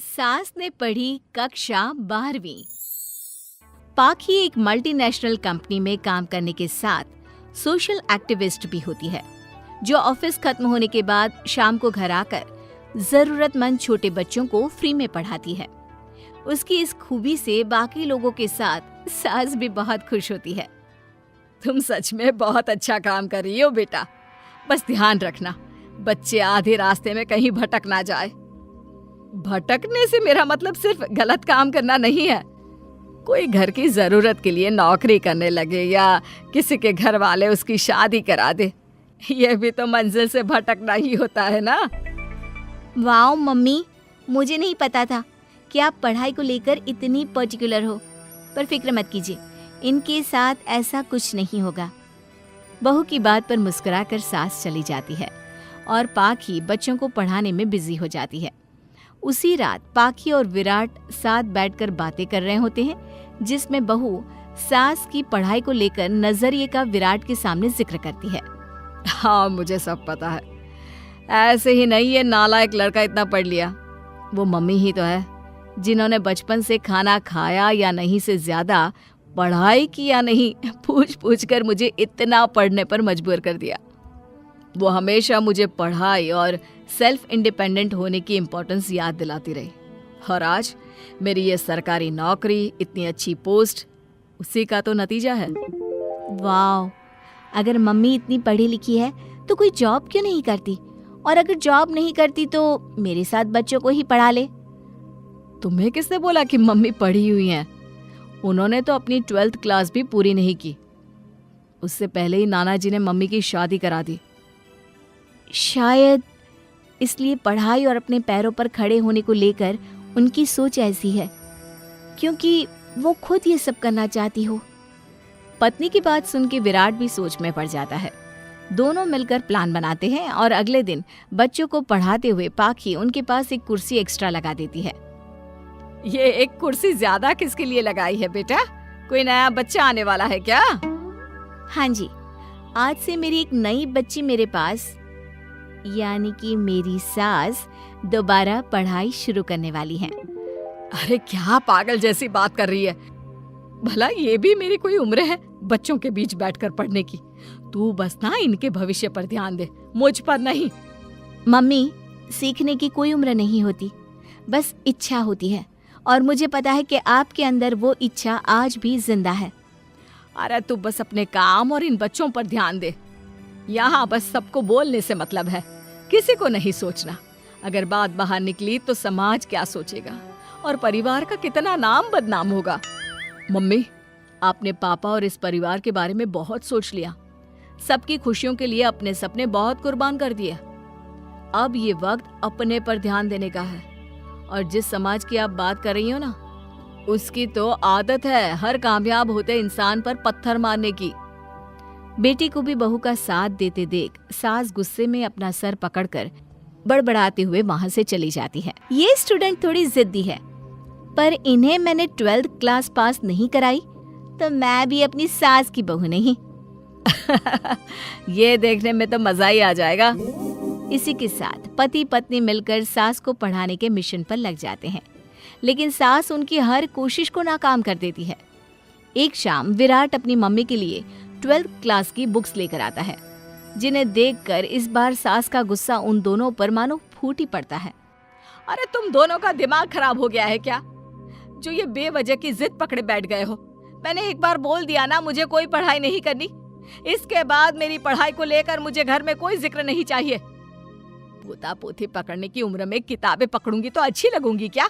सास ने पढ़ी कक्षा 12वीं। पाखी एक मल्टीनेशनल कंपनी में काम करने के साथ सोशल एक्टिविस्ट भी होती है, जो ऑफिस खत्म होने के बाद शाम को घर आकर जरूरतमंद छोटे बच्चों को फ्री में पढ़ाती है। उसकी इस खूबी से बाकी लोगों के साथ सास भी बहुत खुश होती है। तुम सच में बहुत अच्छा काम कर रही हो बेटा, बस ध्यान रखना बच्चे आधे रास्ते में कहीं भटक ना जाए। भटकने से मेरा मतलब सिर्फ गलत काम करना नहीं है। कोई घर की जरूरत के लिए नौकरी करने लगे या किसी के घर वाले उसकी शादी करा दे, यह भी तो मंजिल से भटकना ही होता है ना। वाओ मम्मी, मुझे नहीं पता था कि आप पढ़ाई को लेकर इतनी पर्टिकुलर हो। पर फिक्र मत कीजिए, इनके साथ ऐसा कुछ नहीं होगा। बहू की बात पर मुस्कुराकर सास चली जाती है और पाखी बच्चों को पढ़ाने में बिजी हो जाती है। उसी रात पाखी और विराट साथ बैठकर बातें कर रहे होते हैं, जिसमें बहू सास की पढ़ाई को लेकर नजरिए का विराट के सामने जिक्र करती है। हाँ, मुझे सब पता है। ऐसे ही नहीं ये नालायक लड़का इतना पढ़ लिया। वो मम्मी ही तो है जिन्होंने बचपन से खाना खाया या नहीं से ज्यादा पढ़ाई की या नहीं पूछ पूछ कर मुझे इतना पढ़ने पर मजबूर कर दिया। वो हमेशा मुझे पढ़ाई और सेल्फ इंडिपेंडेंट होने की इम्पोर्टेंस याद दिलाती रही, और आज मेरी ये सरकारी नौकरी, इतनी अच्छी पोस्ट, उसी का तो नतीजा है। वाओ, अगर मम्मी इतनी पढ़ी लिखी है तो कोई जॉब क्यों नहीं करती? और अगर जॉब नहीं करती तो मेरे साथ बच्चों को ही पढ़ा ले। तुम्हें किसने बोला कि मम्मी पढ़ी हुई हैं? उन्होंने तो अपनी 12th क्लास भी पूरी नहीं की। उससे पहले ही नाना जी ने मम्मी की शादी करा दी। शायद इसलिए पढ़ाई और अपने पैरों पर खड़े होने को लेकर उनकी सोच ऐसी है, क्योंकि वो खुद ये सब करना चाहती हो। पत्नी की बात सुन के विराट भी सोच में पड़ जाता है। दोनों मिलकर प्लान बनाते हैं और अगले दिन बच्चों को पढ़ाते हुए पाखी उनके पास एक कुर्सी एक्स्ट्रा लगा देती है। ये एक कुर्सी ज्यादा किसके लिए लगाई है बेटा? कोई नया बच्चा आने वाला है क्या? हाँ जी, आज से मेरी एक नई बच्ची मेरे पास, यानी कि मेरी सास, दोबारा पढ़ाई शुरू करने वाली है। अरे क्या पागल जैसी बात कर रही है? भला ये भी मेरी कोई उम्र है बच्चों के बीच बैठकर पढ़ने की? तू बस ना इनके भविष्य पर ध्यान दे, मुझ पर नहीं। मम्मी, सीखने की कोई उम्र नहीं होती, बस इच्छा होती है, और मुझे पता है कि आपके अंदर वो इच्छा आज भी जिंदा है। अरे तू बस अपने काम और इन बच्चों पर ध्यान दे। यहाँ बस सबको बोलने से मतलब है, किसी को नहीं सोचना। अगर बात बाहर निकली तो समाज क्या सोचेगा और परिवार का कितना नाम बदनाम होगा। मम्मी, आपने पापा और इस परिवार के बारे में बहुत सोच लिया। सबकी खुशियों के लिए अपने सपने बहुत कुर्बान कर दिए। अब ये वक्त अपने पर ध्यान देने का है। और जिस समाज की आप बात कर रही हो ना, उसकी तो आदत है हर कामयाब होते इंसान पर पत्थर मारने की। बेटी को भी बहू का साथ देते देख सास गुस्से में अपना सर पकड़कर बड़बड़ाते हुए वहां से चली जाती है। ये स्टूडेंट थोड़ी जिद्दी है, पर इन्हें मैंने 12th क्लास पास नहीं कराई तो मैं भी अपनी सास की बहू नहीं। ये देखने में तो मजा ही आ जाएगा। इसी के साथ पति पत्नी मिलकर सास को पढ़ाने के मिशन पर लग जाते हैं, लेकिन सास उनकी हर कोशिश को नाकाम कर देती है। एक शाम विराट अपनी मम्मी के लिए 12th क्लास की बुक्स लेकर आता है, जिन्हें देखकर इस बार सास का गुस्सा उन दोनों पर मानो फूट ही पड़ता है। अरे तुम दोनों का दिमाग खराब हो गया है क्या, जो ये बेवजह की जिद पकड़े बैठ गए हो? मैंने एक बार बोल दिया ना, मुझे कोई पढ़ाई नहीं करनी। इसके बाद मेरी पढ़ाई को लेकर मुझे घर में कोई जिक्र नहीं चाहिए। पोता पोती पकड़ने की उम्र में किताबें पकड़ूंगी तो अच्छी लगूंगी क्या?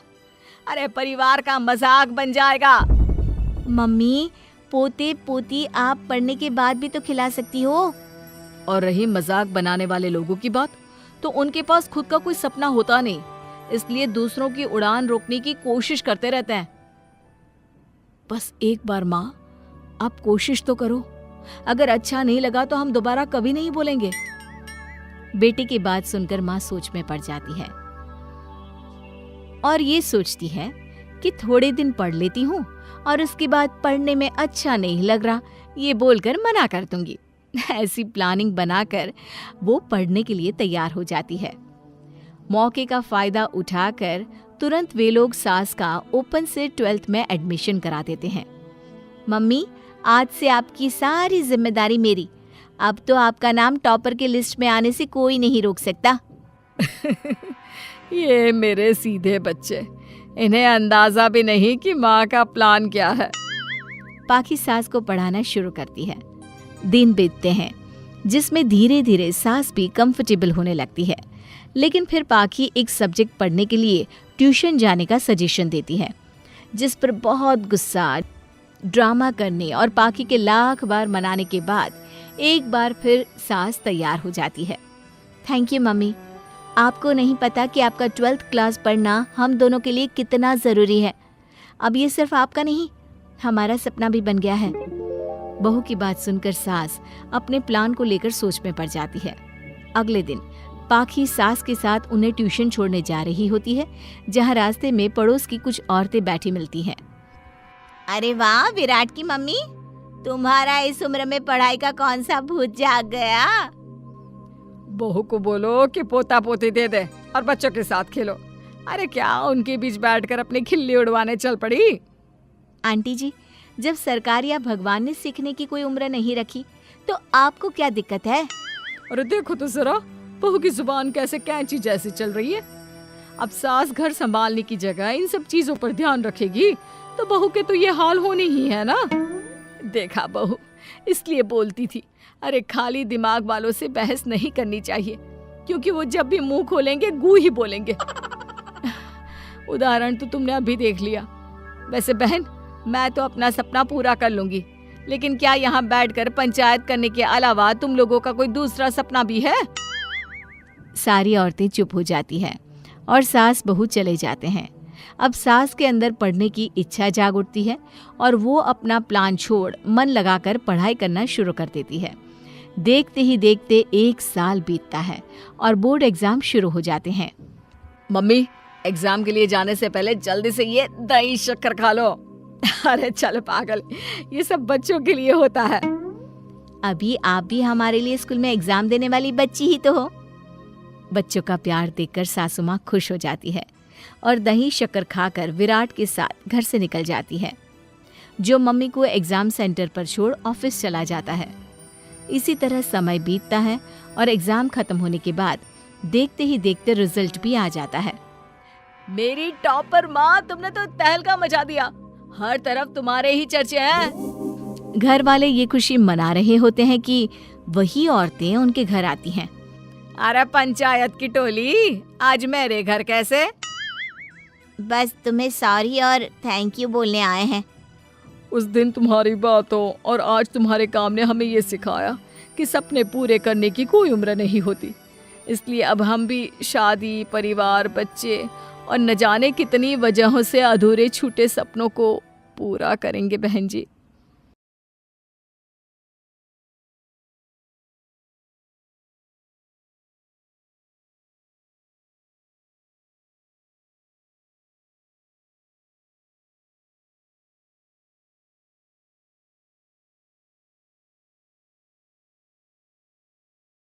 अरे परिवार का मजाक बन जाएगा। मम्मी, पोते पोती आप पढ़ने के बाद भी तो खिला सकती हो। और रही मजाक बनाने वाले लोगों की बात, तो उनके पास खुद का कोई सपना होता नहीं, इसलिए दूसरों की उड़ान रोकने की कोशिश करते रहते हैं। बस एक बार माँ, आप कोशिश तो करो। अगर अच्छा नहीं लगा तो हम दोबारा कभी नहीं बोलेंगे। बेटी की बात सुनकर माँ सोच में पड़ जाती है और ये सोचती है कि थोड़े दिन पढ़ लेती हूँ और उसके बाद पढ़ने में अच्छा नहीं लग रहा, ये बोलकर मना कर दूंगी। ऐसी प्लानिंग बनाकर वो पढ़ने के लिए तैयार हो जाती है। मौके का फायदा उठाकर तुरंत वे लोग सास का ओपन से 12th में एडमिशन करा देते हैं। मम्मी, आज से आपकी सारी जिम्मेदारी मेरी। अब तो आपका नाम टॉपर के लिस्ट में आने से कोई नहीं रोक सकता। ये मेरे सीधे बच्चे, इन्हें अंदाजा भी नहीं कि माँ का प्लान क्या है। पाखी सास को पढ़ाना शुरू करती है। दिन बीतते हैं जिसमें धीरे धीरे सास भी कंफर्टेबल होने लगती है, लेकिन फिर पाखी एक सब्जेक्ट पढ़ने के लिए ट्यूशन जाने का सजेशन देती है, जिस पर बहुत गुस्सा, ड्रामा करने और पाखी के लाख बार मनाने के बाद एक बार फिर सास तैयार हो जाती है। थैंक यू मम्मी, आपको नहीं पता कि आपका 12th क्लास पढ़ना हम दोनों के लिए कितना ज़रूरी है। अब ये सिर्फ आपका नहीं, हमारा सपना भी बन गया है। बहू की बात सुनकर सास अपने प्लान को लेकर सोच में पड़ जाती है। अगले दिन पाखी सास के साथ उन्हें ट्यूशन छोड़ने जा रही होती है, जहाँ रास्ते में पड़ोस की कुछ औरतें बैठी मिलती हैं। अरे वाह विराट की मम्मी, तुम्हारा इस उम्र में पढ़ाई का कौन सा भूत जाग गया? बहू को बोलो कि पोता पोती दे दे और बच्चों के साथ खेलो। अरे क्या उनके बीच बैठकर अपनी खिल्ली उड़वाने चल पड़ी? आंटी जी, जब सरकार या भगवान ने सीखने की कोई उम्र नहीं रखी तो आपको क्या दिक्कत है? अरे देखो तो जरा, बहू की जुबान कैसे कैंची जैसी चल रही है। अब सास घर संभालने की जगह इन सब चीजों पर ध्यान रखेगी तो बहू के तो ये हाल होने ही है ना। देखा बहू, इसलिए बोलती थी, अरे खाली दिमाग वालों से बहस नहीं करनी चाहिए, क्योंकि वो जब भी मुंह खोलेंगे गू ही बोलेंगे। उदाहरण तो तुमने अभी देख लिया। वैसे बहन, मैं तो अपना सपना पूरा कर लूंगी, लेकिन क्या यहाँ बैठकर पंचायत करने के अलावा तुम लोगों का कोई दूसरा सपना भी है? सारी औरतें चुप हो जाती हैं और सास बहू चले जाते हैं। अब सास के अंदर पढ़ने की इच्छा जाग उठती है और वो अपना प्लान छोड़ मन लगाकर पढ़ाई करना शुरू कर देती है। देखते ही देखते 1 साल बीतता है और बोर्ड एग्जाम शुरू हो जाते हैं। मम्मी, एग्जाम के लिए जाने से पहले जल्दी से ये दही शक्कर खा लो। अरे चल पागल, ये सब बच्चों के लिए होता है। अभी आप भी हमारे लिए स्कूल में एग्जाम देने वाली बच्ची ही तो हो। बच्चों का प्यार देखकर सासू माँ खुश हो जाती है और दही शक्कर खाकर विराट के साथ घर से निकल जाती है, जो मम्मी को एग्जाम सेंटर पर छोड़ ऑफिस चला जाता है। इसी तरह समय बीतता है और एग्जाम खत्म होने के बाद देखते ही देखते रिजल्ट भी आ जाता है। मेरी टॉपर माँ, तुमने तो तहलका मचा दिया। हर तरफ तुम्हारे ही चर्चे हैं। घर वाले ये खुशी मना रहे होते हैं कि वही औरतें उनके घर आती हैं। अरे पंचायत की टोली, आज मेरे घर कैसे? बस तुम्हें सॉरी और थैंक यू बोलने आए हैं। उस दिन तुम्हारी बातों और आज तुम्हारे काम ने हमें ये सिखाया कि सपने पूरे करने की कोई उम्र नहीं होती। इसलिए अब हम भी शादी, परिवार, बच्चे और न जाने कितनी वजहों से अधूरे छूटे सपनों को पूरा करेंगे बहन जी।